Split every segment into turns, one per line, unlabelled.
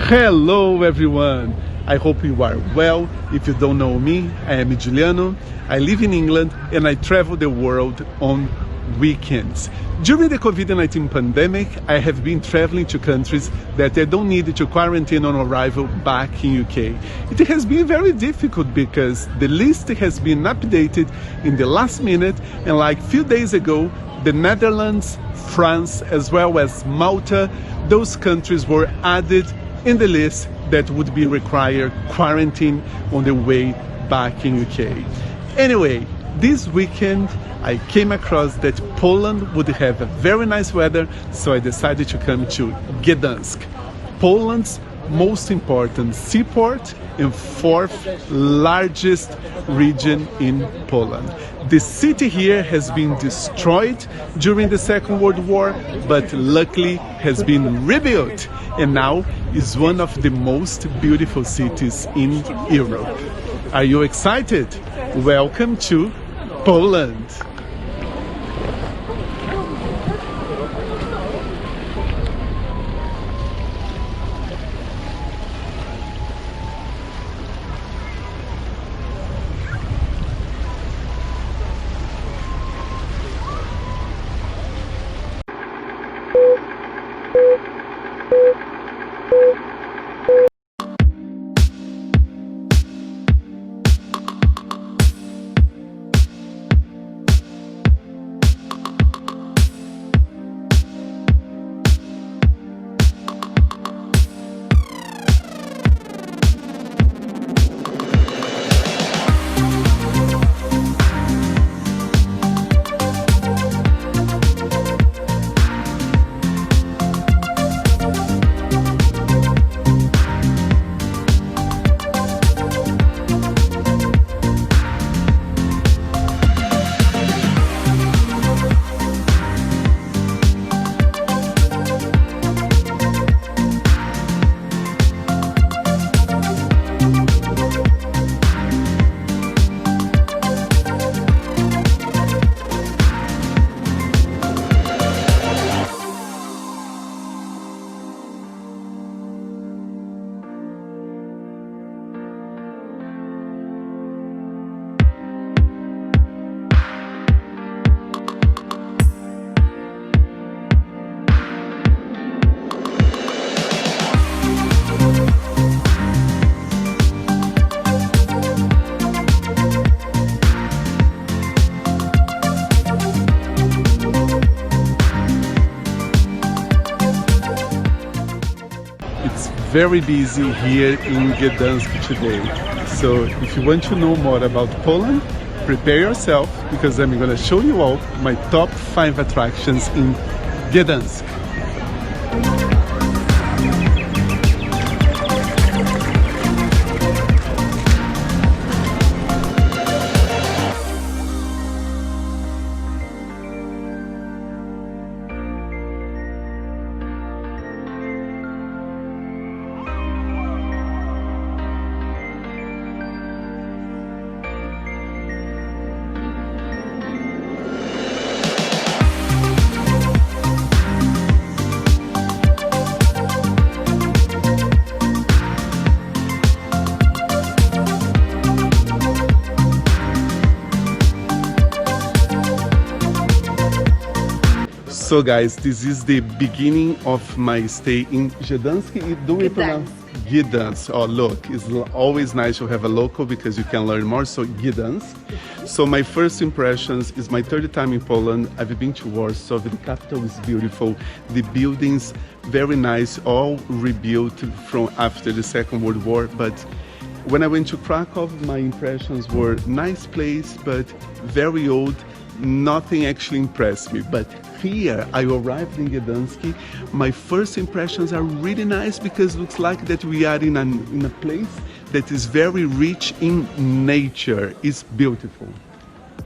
Hello everyone, I hope you are well. If you don't know me, I am Juliano. I live in England and I travel the world on weekends. During the COVID-19 pandemic, I have been traveling to countries that I don't need to quarantine on arrival back in UK. It has been very difficult because the list has been updated in the last minute, and like few days ago, the Netherlands, France, as well as Malta, those countries were added in the list that would be required quarantine on the way back in UK. Anyway, this weekend I came across that Poland would have a very nice weather, so I decided to come to Gdansk, Poland's most important seaport and fourth largest region in Poland. The city here has been destroyed during the Second World War, but luckily has been rebuilt and now is one of the most beautiful cities in Europe. Are you excited? Welcome to Poland. Very busy here in Gdansk today. So if you want to know more about Poland, prepare yourself because I'm going to show you all my top 5 attractions in Gdansk. So guys, this is the beginning of my stay in Gdansk. Do we pronounce Gdansk? Oh look, it's always nice to have a local because you can learn more. So Gdansk. So my first impressions is my third time in Poland. I've been to Warsaw. The capital is beautiful. The buildings very nice, all rebuilt from after the Second World War. But when I went to Krakow, my impressions were nice place, but very old. Nothing actually impressed me. But here I arrived in Gdansk. My first impressions are really nice because it looks like that we are in a place that is very rich in nature. It's beautiful.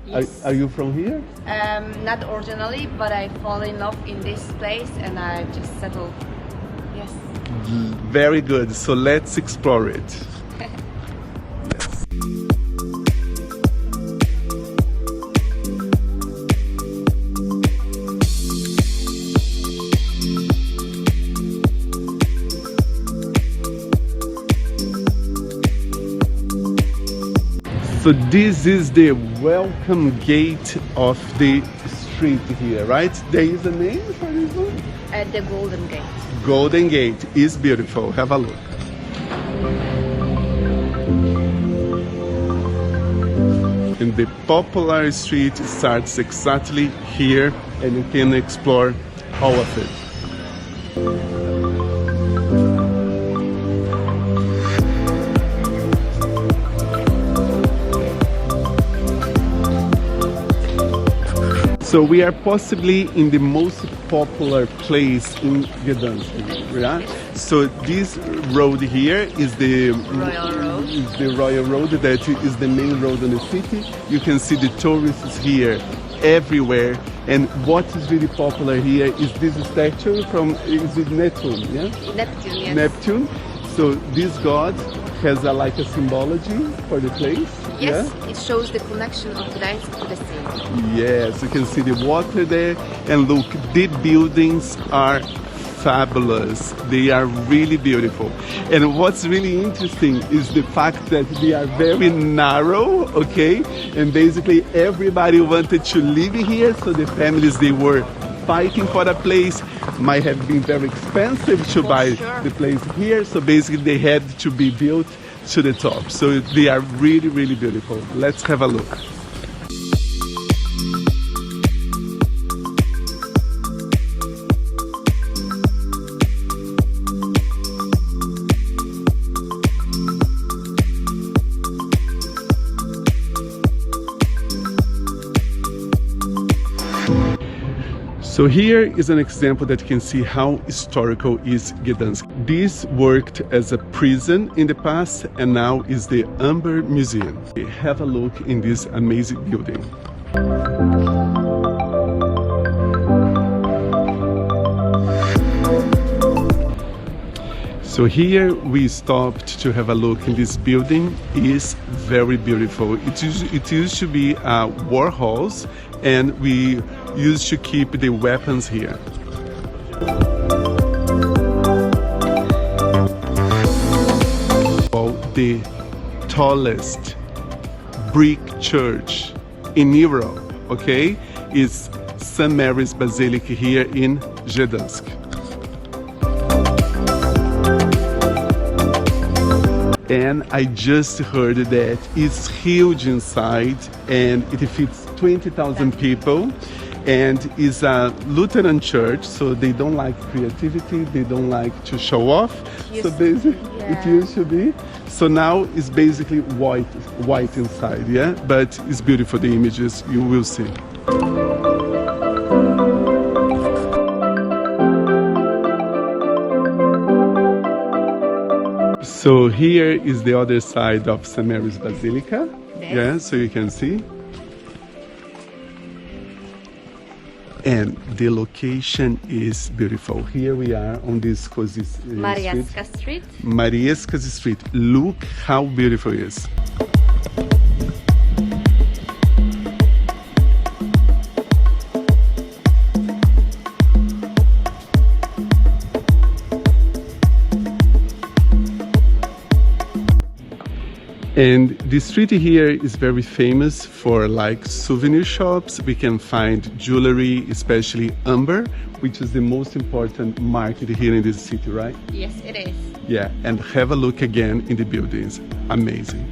Yes.
Are you from here?
Not originally, but I fall in love in this place and I just settled. Yes.
Very good. So let's explore it. So this is the welcome gate of the street here, right? There is a name for this one?
At the Golden Gate.
Golden Gate is beautiful. Have a look. And the popular street starts exactly here, and you can explore all of it. So we are possibly in the most popular place in Gdansk, yeah? So this road here is the Royal Road that is the main road in the city. You can see the tourists here everywhere. And what is really popular here is this statue from, is it Neptune, yeah?
Neptune, yes.
Neptune. So this god has like a symbology for the place.
Yes,
yeah?
it shows the connection of Gdansk to the sea.
Yes, you can see the water there, and look, the buildings are fabulous. They are really beautiful. And what's really interesting is the fact that they are very narrow, okay? And basically everybody wanted to live here, so the families, they were fighting for a place. Might have been very expensive to buy the place here, so basically they had to be built to the top. So they are really, really beautiful. Let's have a look. So here is an example that you can see how historical is Gdansk. This worked as a prison in the past, and now is the Amber Museum. Have a look in this amazing building. So here we stopped to have a look in this building. It is very beautiful. It used to be a war halls, and we used to keep the weapons here. The tallest brick church in Europe, okay, is St. Mary's Basilica here in Gdansk. And I just heard that it's huge inside, and it fits 20,000 people, and is a Lutheran church, so they don't like creativity, they don't like to show off. So basically, it used to be. So now it's basically white inside, yeah? But it's beautiful, the images, you will see. So here is the other side of St. Mary's Basilica. Yes. Yeah, so you can see. And the location is beautiful. Here we are on this cozy
Mariacka Street.
Mariacka Street. Look how beautiful it is. And the street here is very famous for like souvenir shops. We can find jewelry, especially amber, which is the most important market here in this city, right?
Yes, it is.
Yeah, and have a look again in the buildings. Amazing.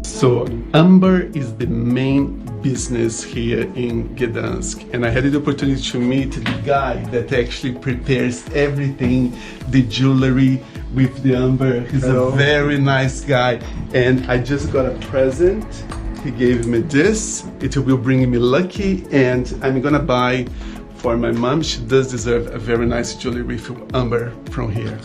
So amber is the main business here in Gdansk, and I had the opportunity to meet the guy that actually prepares everything, the jewelry with the amber. He's a very nice guy, and I just got a present. He gave me this. It will bring me lucky, and I'm gonna buy for my mom. She does deserve a very nice jewelry with amber from here.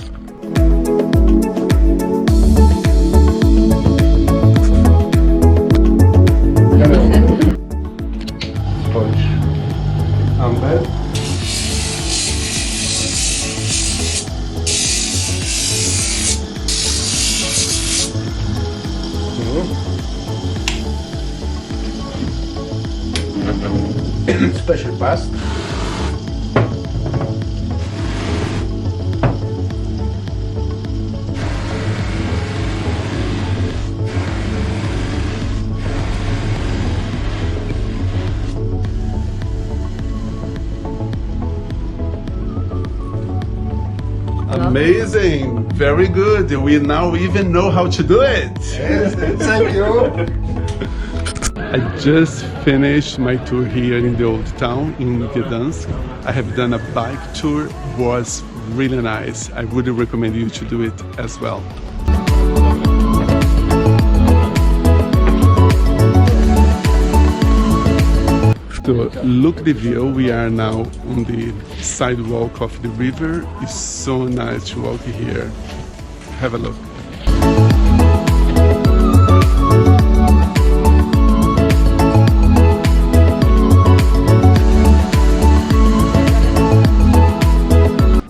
Amber.
Special past.
Amazing, very good. We now even know how to do it.
Yes, thank you.
I just finished my tour here in the old town in Gdansk. I have done a bike tour, was really nice. I would recommend you to do it as well. So look the view, we are now on the sidewalk of the river. It's so nice to walk here. Have a look.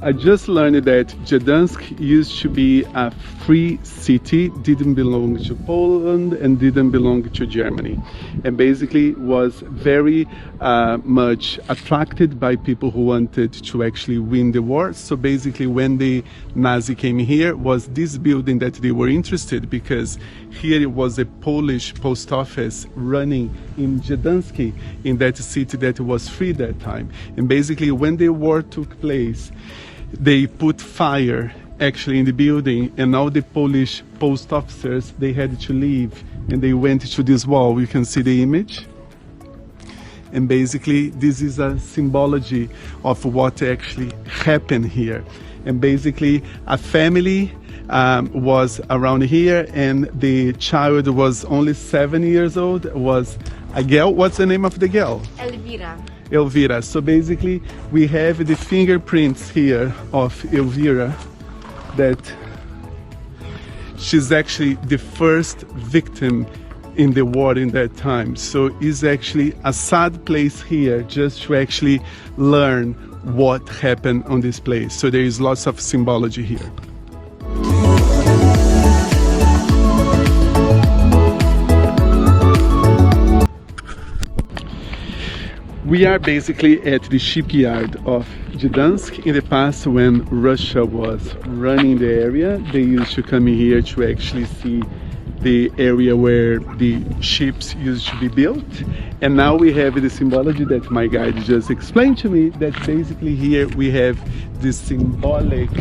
I just learned that Gdansk used to be a free city, didn't belong to Poland and didn't belong to Germany, and basically was very much attracted by people who wanted to actually win the war. So basically when the Nazi came here, was this building that they were interested, because here it was a Polish post office running in Gdansk, in that city that was free that time. And basically when the war took place, they put fire actually in the building, and all the Polish post officers, they had to leave, and they went to this wall. You can see the image, and basically this is a symbology of what actually happened here. And basically a family was around here, and the child was only 7 years old, was a girl. What's the name of the girl? Elvira. So basically we have the fingerprints here of Elvira, that she's actually the first victim in the war in that time. So it's actually a sad place here just to actually learn what happened on this place. So there is lots of symbology here. We are basically at the shipyard of Gdansk. In the past, when Russia was running the area, they used to come here to actually see the area where the ships used to be built. And now we have the symbology that my guide just explained to me, that basically here we have this symbolic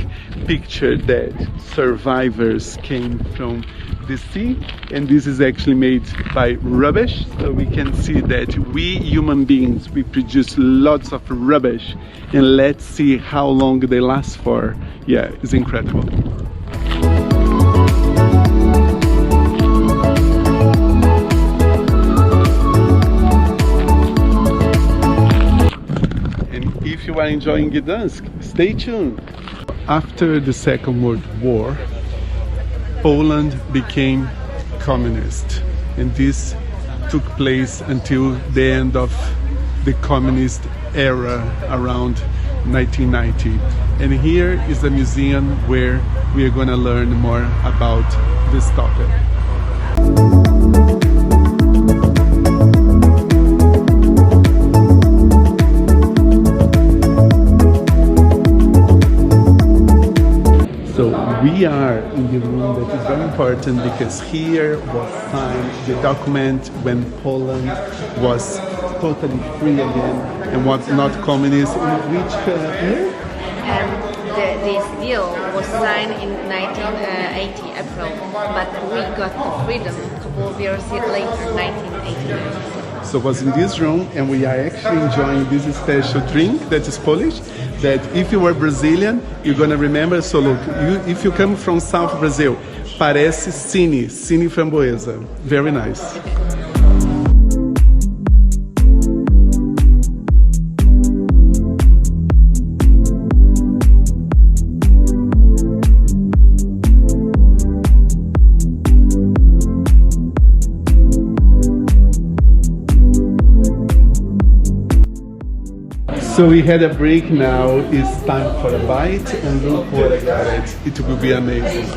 picture that survivors came from the sea, and this is actually made by rubbish. So we can see that we human beings, we produce lots of rubbish, and let's see how long they last for. Yeah, it's incredible. If you are enjoying Gdansk, stay tuned. After the Second World War, Poland became communist, and this took place until the end of the communist era around 1990. And here is a museum where we are going to learn more about this topic. We are in the room that is very important, because here was signed the document when Poland was totally free again and was not communist. In which year?
This deal was signed in 1980 April, but we got the freedom a couple of years later, 1989.
So it was in this room, and we are actually enjoying this special drink that is Polish, that if you are Brazilian, you're going to remember. So look, if you come from South Brazil, parece cine framboesa. Very nice. So we had a break now, it's time for a bite, and look what I got. It will be amazing.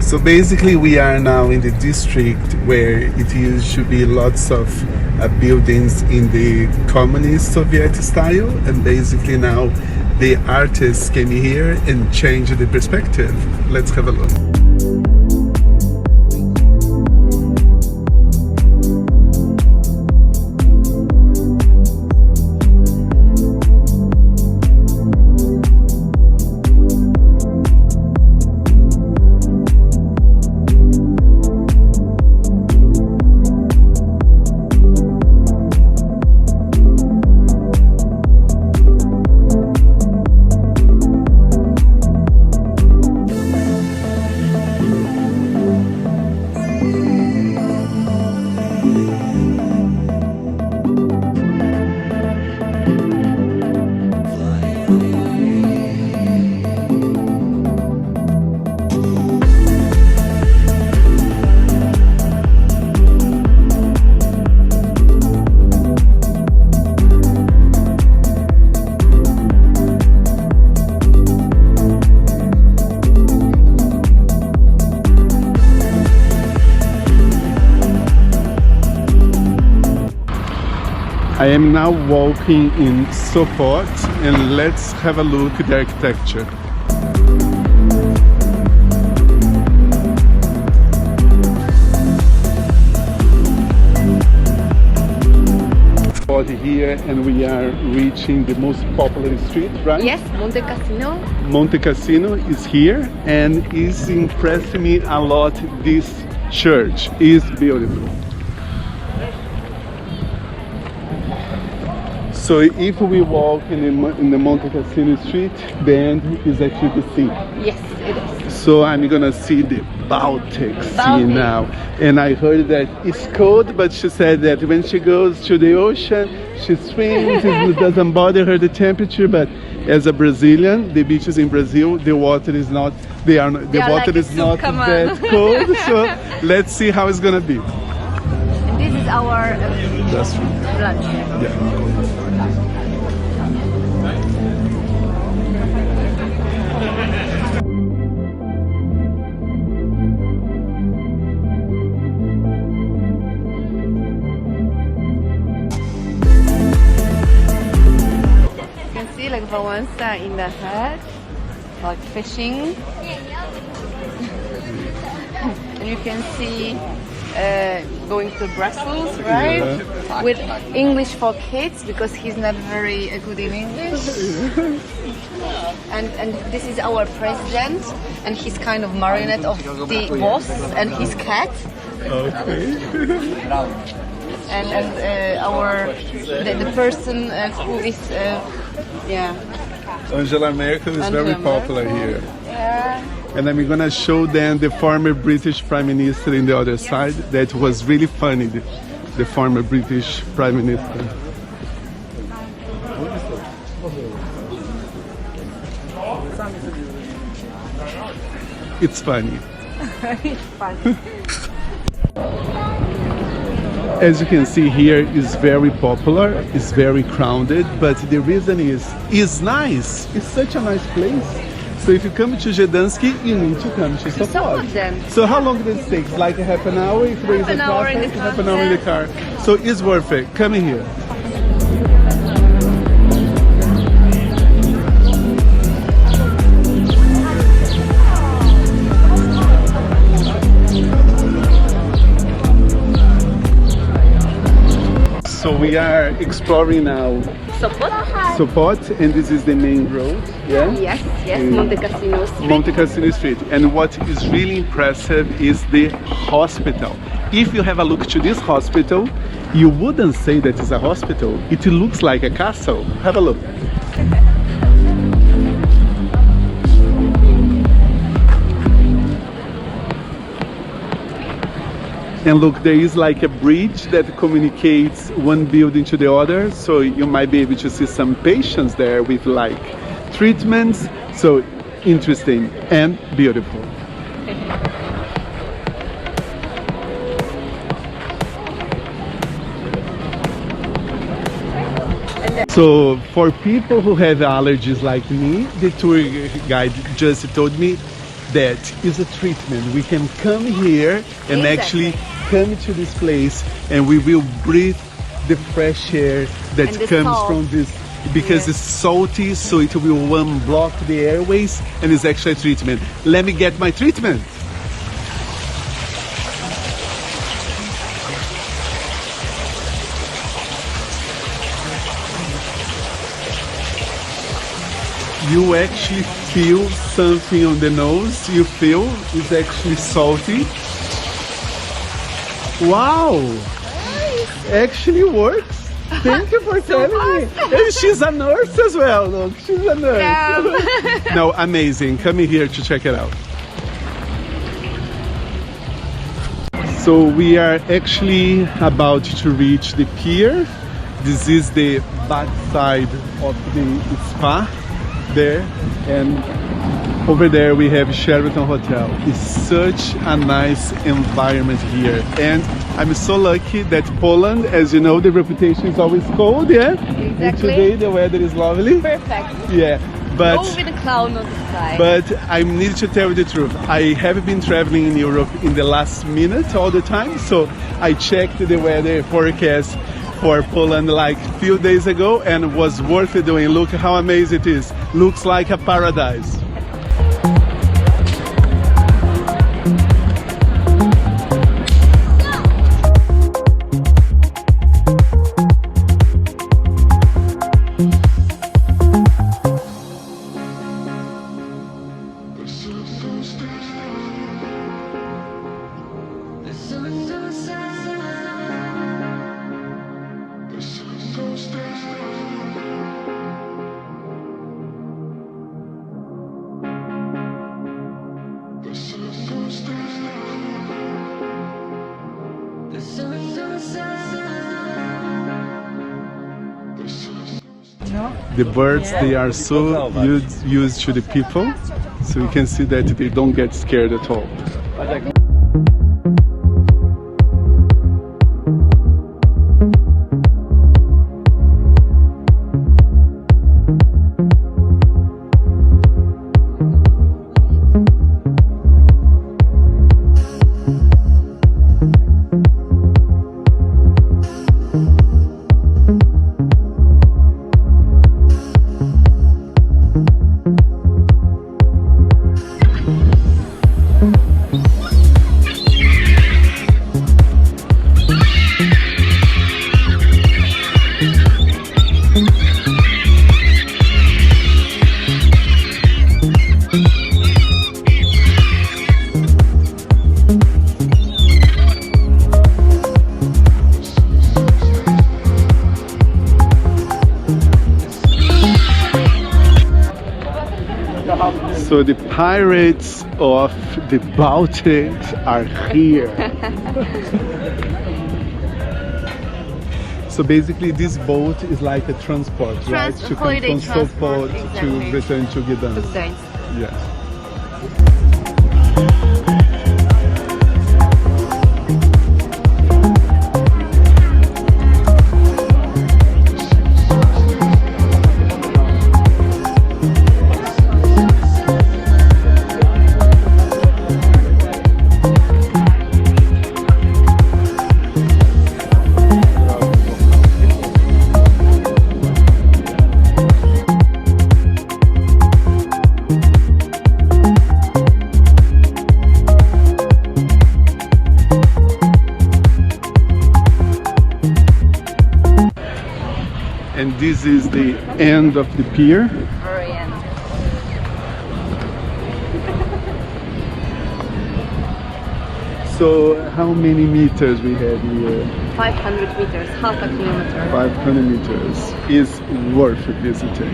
So basically we are now in the district where it used to be lots of buildings in the communist Soviet style, and basically now the artists came here and changed the perspective. Let's have a look. I am now walking in Sopot, and let's have a look at the architecture. Here, and we are reaching the most popular street, right?
Yes, Monte Cassino.
Monte Cassino is here, and is impressing me a lot. This church is beautiful. So if we walk in the Monte Cassino street, the end is actually the sea.
Yes, it is.
So I'm gonna see the Baltic Sea now. And I heard that it's cold, but she said that when she goes to the ocean, she swims, it doesn't bother her the temperature. But as a Brazilian, the beaches in Brazil, the water is not, the water
like
is not
come
that
on.
cold. So let's see how it's gonna be.
And this is our
That's true.
lunch.
Yeah.
Like Valenza in the head, like fishing, and you can see going to Brussels, right?
Yeah.
With English for kids because he's not very good in English. And this is our president, and he's kind of marionette of the boss and his cat.
Okay.
And the person who is
Angela Merkel is very popular here.
Yeah.
And I'm gonna show them the former British Prime Minister in the other side. That was really funny, the former British Prime Minister. It's funny.
It's fun.
As you can see here, it's very popular, it's very crowded, but the reason is, it's nice. It's such a nice place. So if you come to Gdansk, you need to come to Sopot. So how long does it take? Like a half an hour if there is a traffic, half an hour in the car. So it's worth it. Come in here. So we are exploring now Sopot, and this is the main road, yeah?
Yes, Monte Cassino Street.
Monte Cassino Street. And what is really impressive is the hospital. If you have a look to this hospital, you wouldn't say that it's a hospital. It looks like a castle. Have a look. And look, there is like a bridge that communicates one building to the other, so you might be able to see some patients there with like treatments. So interesting and beautiful. So for people who have allergies like me, the tour guide just told me that is a treatment. We can come here and actually come to this place, and we will breathe the fresh air that comes from this because it's salty, so it will unblock the airways, and it's actually a treatment. Let me get my treatment. You actually feel something on the nose. You feel it's actually salty. Wow! Actually works. Thank you for telling me. And she's a nurse as well. Look, she's a nurse.
Yeah.
No, amazing. Come here to check it out. So we are actually about to reach the pier. This is the back side of the spa there, and over there we have Sheraton Hotel. It's such a nice environment here, and I'm so lucky that Poland, as you know, the reputation is always cold, yeah?
Exactly.
And today the weather is lovely.
Perfect.
Yeah, but
Go with a cloud on the sky.
but I need to tell you the truth. I have been traveling in Europe in the last minute all the time, so I checked the weather forecast for Poland like few days ago, and was worth it doing. Look how amazing it is. Looks like a paradise. The birds, they are so used to the people, so you can see that they don't get scared at all. So the pirates of the Baltic are here. So basically this boat is like a transport, right? To come
holiday
from
transport,
Sopot
exactly.
to return to Gdansk.
Gdansk.
Yes. And this is the end of the pier.
Very end.
So how many meters we have here?
500 meters, half a kilometer.
500 meters is worth visiting.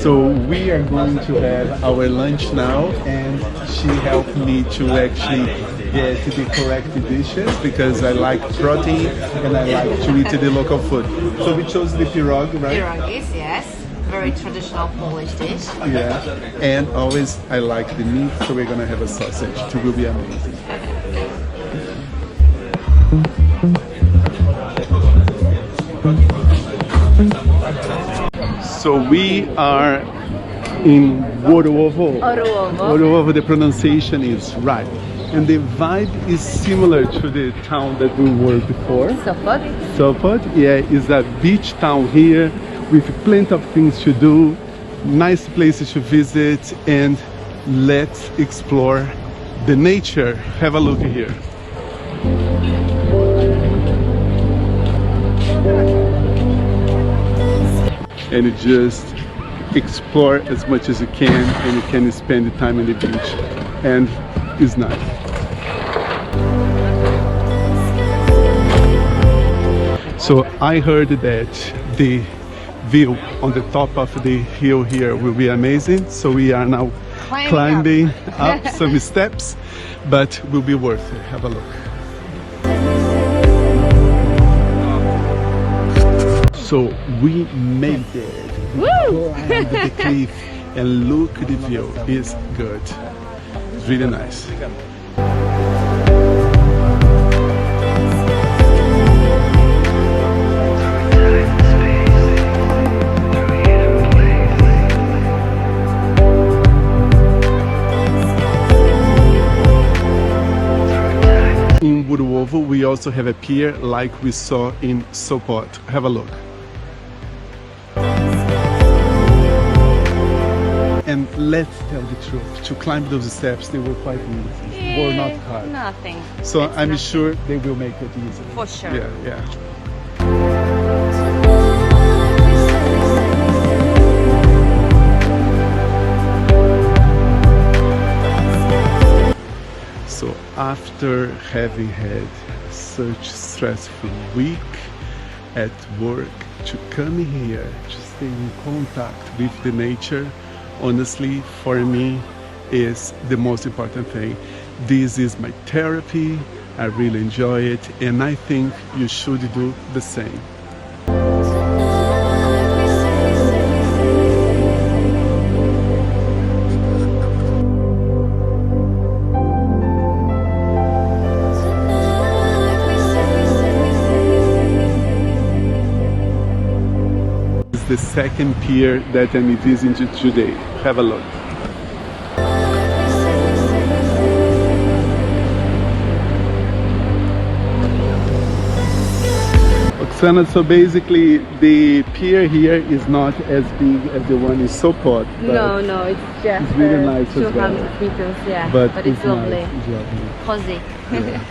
So we are going to have our lunch now, and she helped me to actually get the correct dishes because I like protein and I like to eat the local food. So we chose the pirog, right?
Pierogies, yes. Very traditional Polish dish.
Yeah, and always I like the meat, so we're gonna have a sausage. It will be amazing. So we are in Orłowo.
Orłowo.
The pronunciation is right. And the vibe is similar to the town that we were before.
Sopot.
Sopot, yeah, is a beach town here with plenty of things to do, nice places to visit, and let's explore the nature. Have a look here. And you just explore as much as you can, and you can spend the time on the beach, and it's nice. So I heard that the view on the top of the hill here will be amazing, so we are now climbing up some steps, but will be worth it. Have a look. So we made it. We climbed the cliff and look at the view. It's good. It's really nice. In Orłowo, we also have a pier like we saw in Sopot. Have a look. And let's tell the truth, to climb those steps, they were quite easy, were not hard.
Nothing.
So
It's
I'm
nothing.
sure they will make it easy.
For sure.
Yeah. So after having had such stressful week at work, to come here, to stay in contact with the nature, honestly, for me, is the most important thing. This is my therapy. I really enjoy it, and I think you should do the same. It's the second pier that I'm visiting today. Have a look. Oksana, so basically the pier here is not as big as the one in Sopot.
No, it's just
it's really nice as
200
well.
meters, yeah.
But
it's lovely.
nice. It's lovely.
Cozy.
Yeah.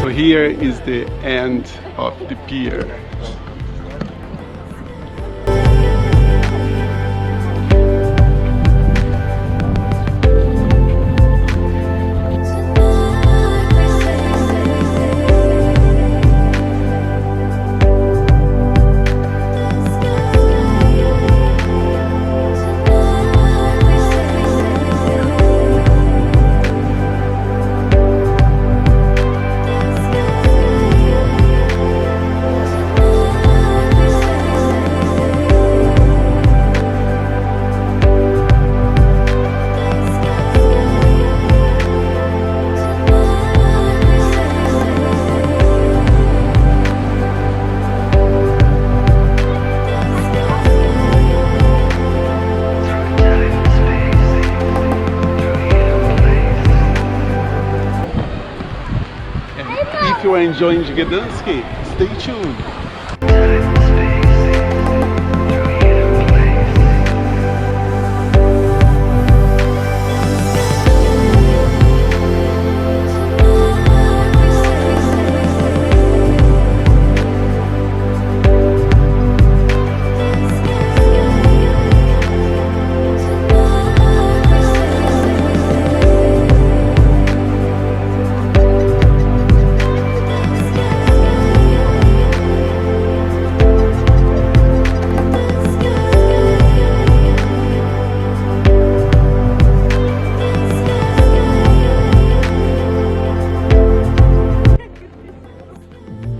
So here is the end of the pier. If you are enjoying Gdansk, stay tuned.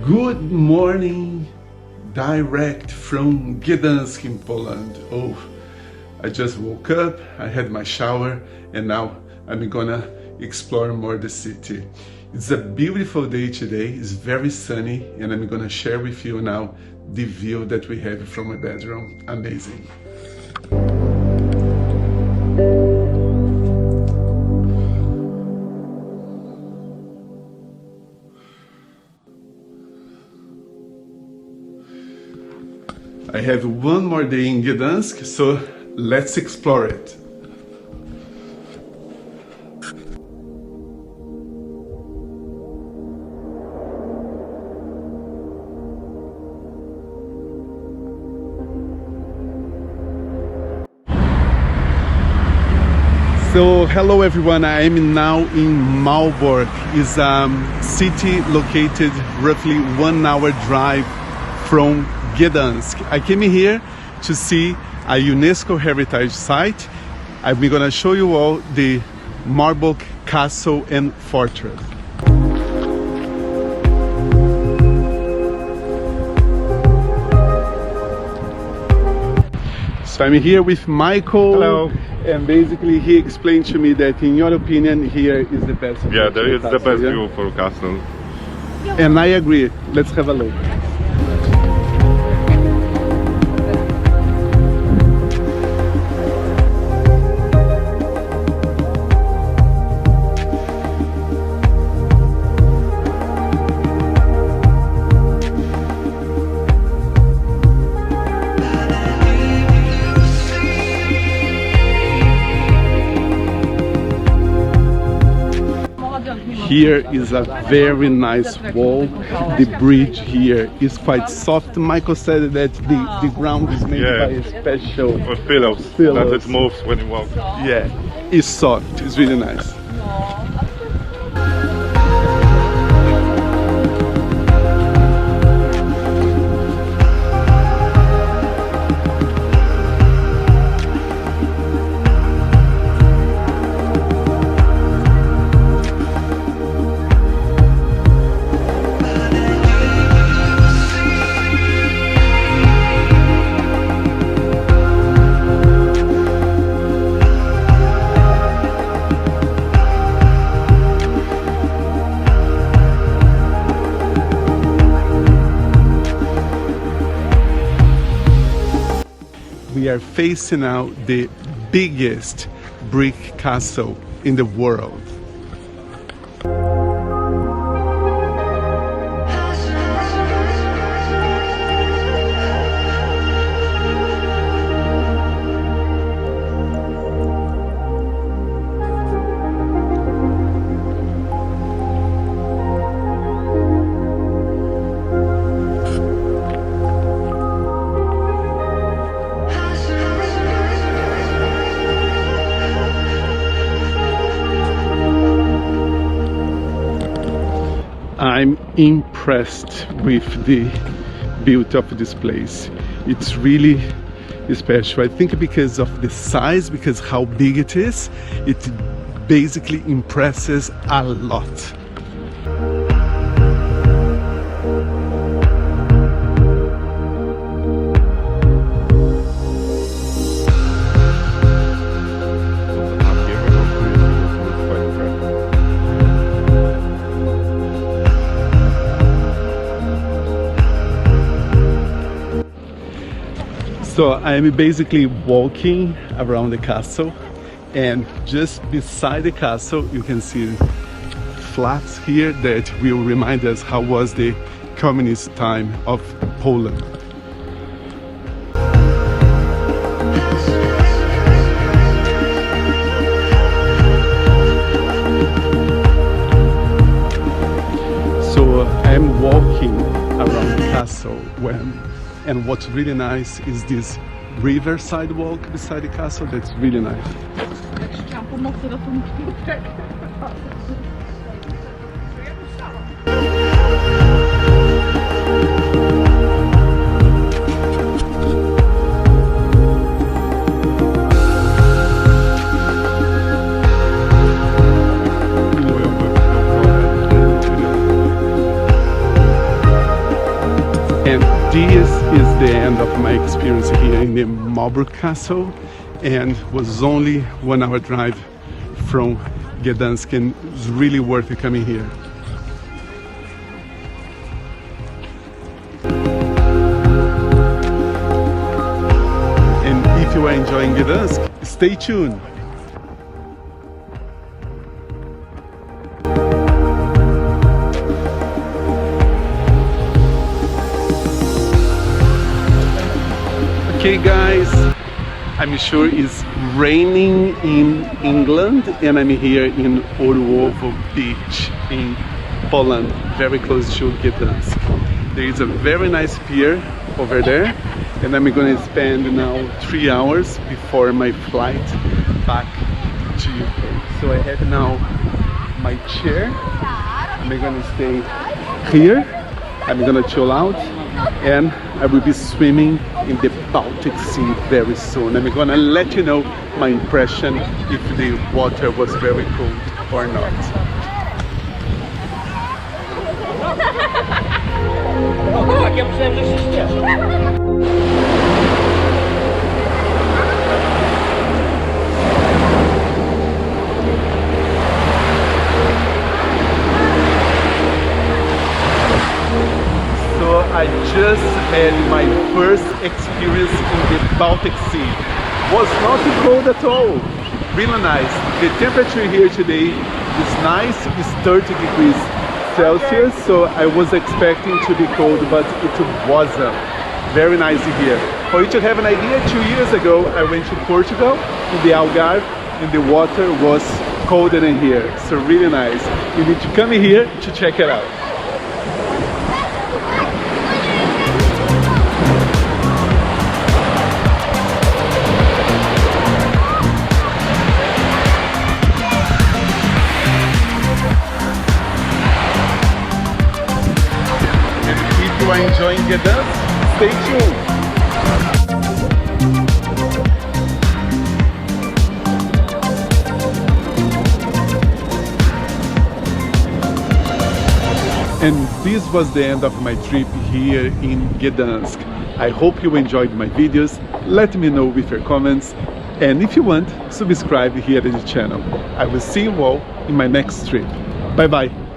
Good morning, direct from Gdansk in Poland. Oh, I just woke up, I had my shower, and now I'm gonna explore more the city. It's a beautiful day today, it's very sunny, and I'm gonna share with you now the view that we have from my bedroom. Amazing. I have one more day in Gdansk, so let's explore it. So hello everyone, I am now in Malbork. It's a city located roughly 1 hour drive from Gdansk. I came here to see a UNESCO heritage site. I'm gonna show you all the Malbork Castle and Fortress. So I'm here with Michael.
Hello.
And basically he explained to me that in your opinion here is the best view.
Yeah, there is the best
yeah?
view for castle.
And I agree. Let's have a look. Here is a very nice wall. The bridge here is quite soft. Michael said that the ground is made by a special
Or pillows, that it moves when you walk.
Yeah, it's soft. It's really nice. We are facing now the biggest brick castle in the world. I'm impressed with the beauty of this place. It's really special. I think because of the size, because how big it is, it basically impresses a lot. So I'm basically walking around the castle, and just beside the castle you can see flats here that will remind us how was the communist time of Poland. So I'm walking around the castle and what's really nice is this river sidewalk beside the castle. That's really nice. And this the end of my experience here in the Marburg Castle, and was only 1 hour drive from Gdansk, and it's really worth it coming here. And if you are enjoying Gdansk, stay tuned. Okay guys, I'm sure it's raining in England, and I'm here in Orłowo Beach in Poland, very close to Gdansk. There is a very nice pier over there, and I'm going to spend now 3 hours before my flight back to UK. So I have now my chair. I'm going to stay here. I'm going to chill out, and I will be swimming in the Baltic Sea very soon. I'm gonna let you know my impression if the water was very cold or not. I just had my first experience in the Baltic Sea. Was not too cold at all, really nice. The temperature here today is nice, it's 30 degrees Celsius, so I was expecting to be cold, but it wasn't. Very nice here. For you to have an idea, 2 years ago I went to Portugal, in the Algarve, and the water was colder than here, so really nice. You need to come here to check it out. If you are enjoying Gdansk, stay tuned. And this was the end of my trip here in Gdansk. I hope you enjoyed my videos. Let me know with your comments, and if you want, subscribe here to the channel. I will see you all in my next trip. Bye bye.